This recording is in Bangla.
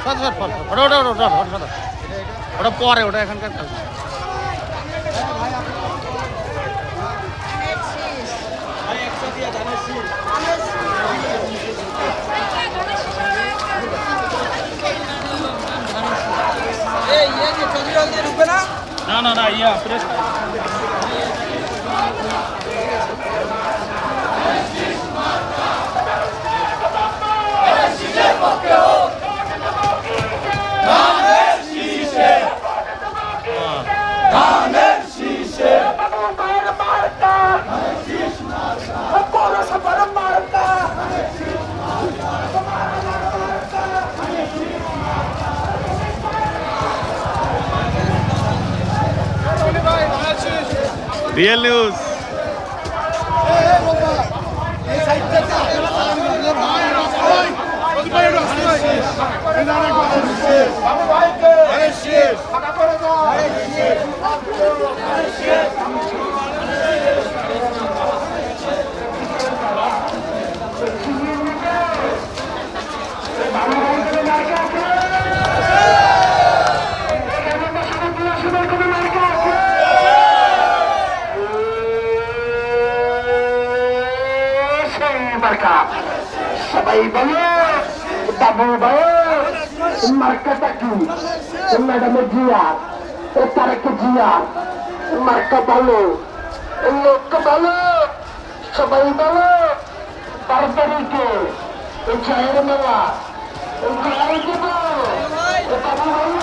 ওটা ওটা ওটা ওটা ওটা ওটা পরে ওটা এখানকার কাজ না না না ইয়া প্রেস রিয়েল নিউজ সবাই বলো বাবু মার্কাটা কি ম্যাডামে জিয়া ও তারাকে জিয়া মার্কা বলো লোককে বলো সবাই বলো 12 তারিখে এই চায়ের মেলা এই চায় দেবো বাবু বলো